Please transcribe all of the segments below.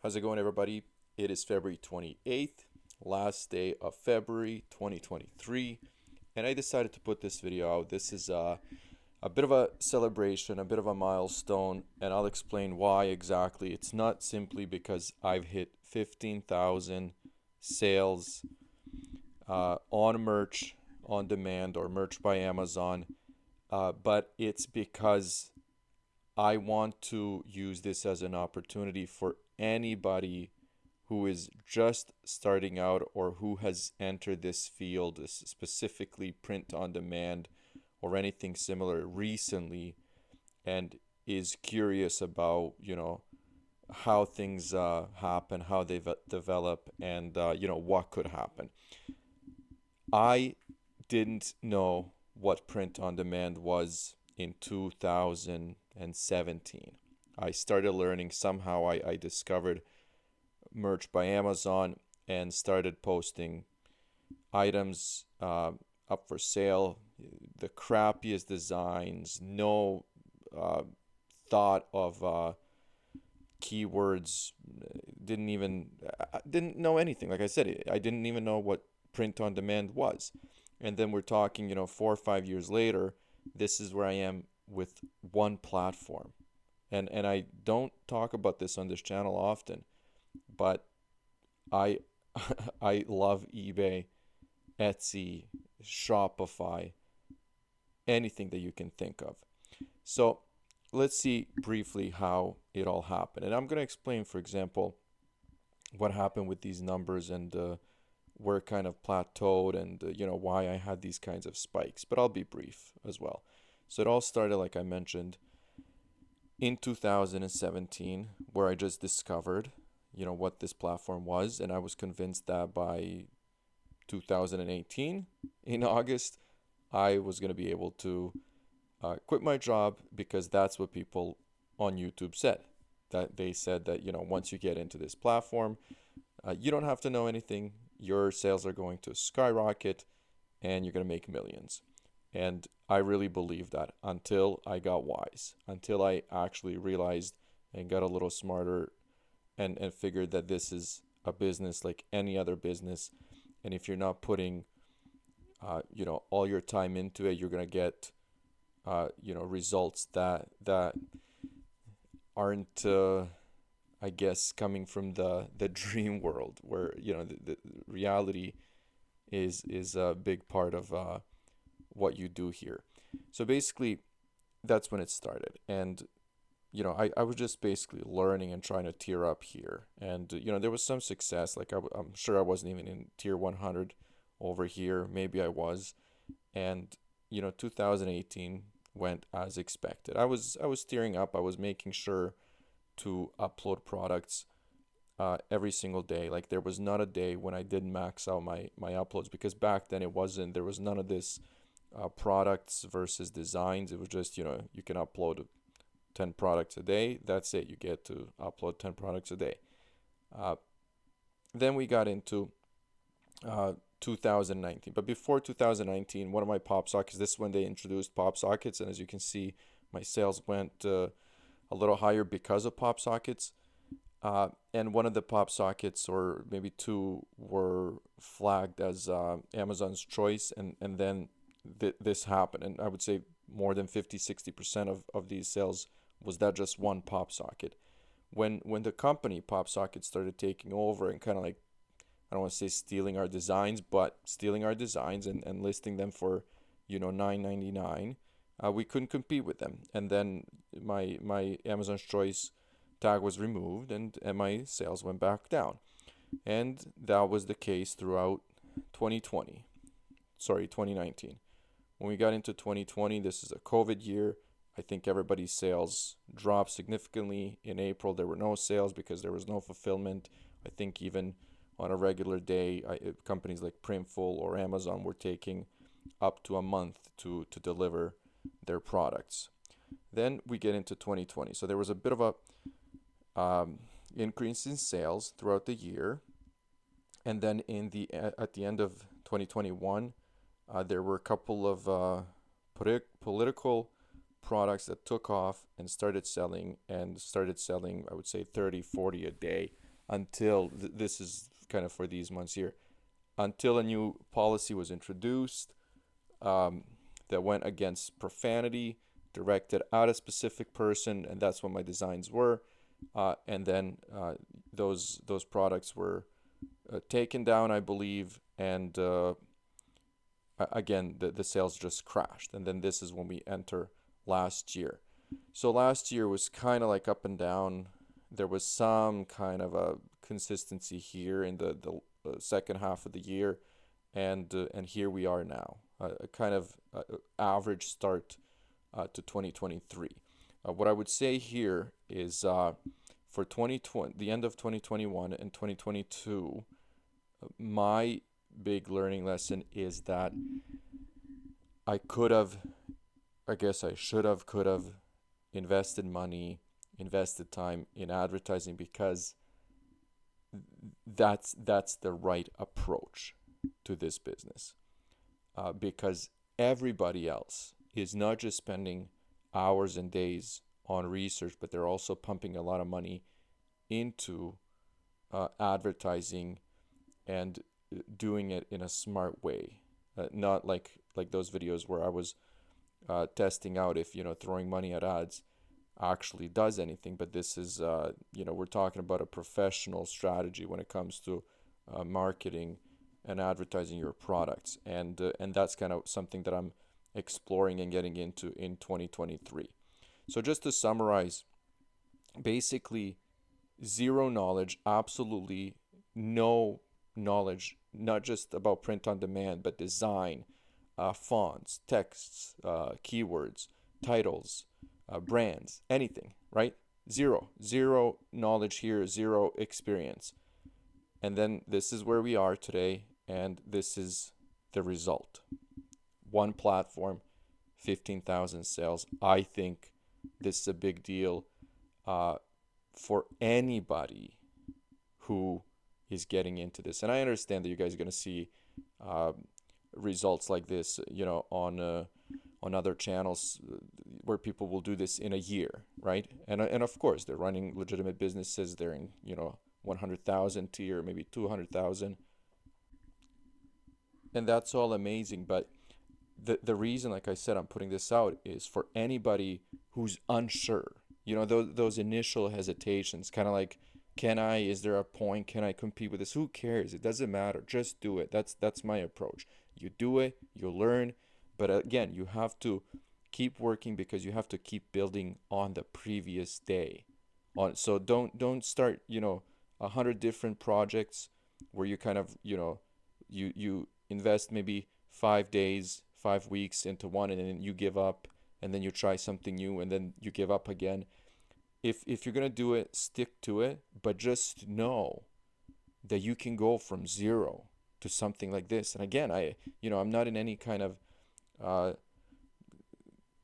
How's it going, everybody? It is February 28th, last day of February 2023, and I decided to put this video out. This is a bit of a celebration, a bit of a milestone, and I'll explain why exactly. It's not simply because I've hit 15,000 sales on merch on demand or merch by Amazon, but it's because I want to use this as an opportunity for anybody who is just starting out or who has entered this field, specifically print on demand or anything similar recently, and is curious about, how things happen, how they develop, and, what could happen. I didn't know what print on demand was in 2017. I started learning somehow. I discovered merch by Amazon and started posting items up for sale. The crappiest designs, no uh, thought of keywords, didn't know anything. Like I said, I didn't even know what print on demand was. And then we're talking, 4 or 5 years later, this is where I am with one platform. And I don't talk about this on this channel often, but I I love eBay, Etsy, Shopify, anything that you can think of. So let's see briefly how it all happened. And I'm going to explain, for example, what happened with these numbers and where it kind of plateaued and why I had these kinds of spikes. But I'll be brief as well. So it all started, like I mentioned, in 2017, where I just discovered, what this platform was, and I was convinced that by 2018, in August, I was going to be able to quit my job because that's what people on YouTube said. That they said that, once you get into this platform, you don't have to know anything. Your sales are going to skyrocket and you're going to make millions. And I really believed that until I got wise, until I actually realized and got a little smarter and figured that this is a business like any other business. And if you're not putting, all your time into it, you're going to get, results that aren't, I guess, coming from the dream world where, the reality is a big part of what you do here. So basically, that's when it started. And, I was just basically learning and trying to tier up here. And, there was some success. Like, I'm sure I wasn't even in tier 100 over here. Maybe I was. And, 2018 went as expected. I was tiering up. I was making sure to upload products every single day. Like there was not a day when I didn't max out my uploads because back then there was none of this products versus designs. It was just, you can upload 10 products a day. That's it. You get to upload 10 products a day. Uh, then we got into 2019. But before 2019, one of my pop sockets, this is when they introduced pop sockets. And as you can see, my sales went a little higher because of pop sockets. And one of the pop sockets, or maybe two, were flagged as Amazon's choice. And then this happened. And I would say more than 50-60% of these sales was that just one pop socket. When the company pop socket started taking over and kind of like, I don't want to say stealing our designs, but stealing our designs and listing them for, $9.99, we couldn't compete with them. And then my Amazon's Choice tag was removed and my sales went back down. And that was the case throughout 2019. When we got into 2020, this is a COVID year. I think everybody's sales dropped significantly. In April, there were no sales because there was no fulfillment. I think even on a regular day, companies like Printful or Amazon were taking up to a month to deliver their products. Then we get into 2020. So there was a bit of a increase in sales throughout the year. And then at the end of 2021, there were a couple of political products that took off and started selling, I would say 30, 40 a day. until this is kind of for these months here, until a new policy was introduced um, that went against profanity, directed at a specific person, and that's what my designs were. And then those products were taken down, I believe, and again the sales just crashed. And then this is when we enter last year. So last year was kind of like up and down. There was some kind of a consistency here in the second half of the year, and here we are now, a kind of average start to 2023. What I would say here is for 2020, the end of 2021 and 2022, my big learning lesson is that I could have, I guess I should have, could have invested money, invested time in advertising, because that's the right approach to this business. Because everybody else is not just spending hours and days on research, but they're also pumping a lot of money into advertising and doing it in a smart way. Not like those videos where I was testing out if throwing money at ads actually does anything. But this is we're talking about a professional strategy when it comes to marketing and advertising your products, and that's kind of something that I'm exploring and getting into in 2023. So just to summarize, basically zero knowledge, absolutely no knowledge, not just about print on demand, but design, fonts, texts, keywords, titles, brands, anything, right? Zero knowledge here, zero experience. And then this is where we are today, and this is the result. One platform, 15,000 sales. I think this is a big deal for anybody who is getting into this. And I understand that you guys are going to see uh, results like this, on other channels where people will do this in a year, right? And of course, they're running legitimate businesses. They're in 100,000 tier, maybe 200,000, and that's all amazing. But the reason, like I said, I'm putting this out is for anybody who's unsure. Those initial hesitations, kind of like, can I? Is there a point? Can I compete with this? Who cares? It doesn't matter. Just do it. That's my approach. You do it, you learn, but again, you have to keep working because you have to keep building on the previous day. So don't start 100 different projects where you kind of you invest maybe 5 days, 5 weeks into one, and then you give up, and then you try something new, and then you give up again. If you're gonna do it, stick to it, but just know that you can go from zero to something like this. And again, I'm not in any kind of uh,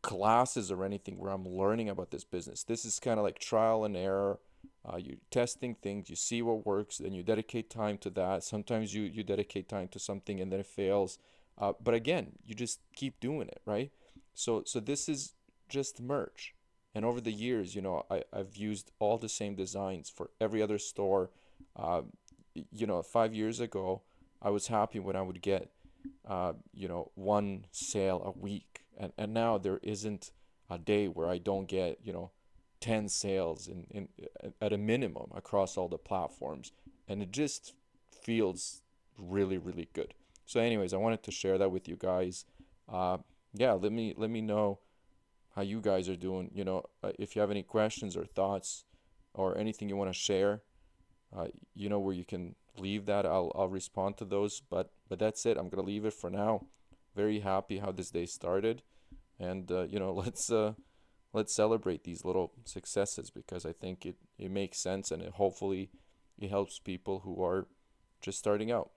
classes or anything where I'm learning about this business. This is kind of like trial and error. You're testing things, you see what works, then you dedicate time to that. Sometimes you dedicate time to something and then it fails. But again, you just keep doing it, right? So this is just merch. And over the years, I've used all the same designs for every other store. Uh, 5 years ago, I was happy when I would get, one sale a week. And now there isn't a day where I don't get, 10 sales at a minimum across all the platforms. And it just feels really, really good. So anyways, I wanted to share that with you guys. Yeah, let me know how you guys are doing. If you have any questions or thoughts or anything you want to share, where you can leave that. I'll respond to those. But that's it. I'm gonna leave it for now. Very happy how this day started, and let's celebrate these little successes, because I think it makes sense, and hopefully it helps people who are just starting out.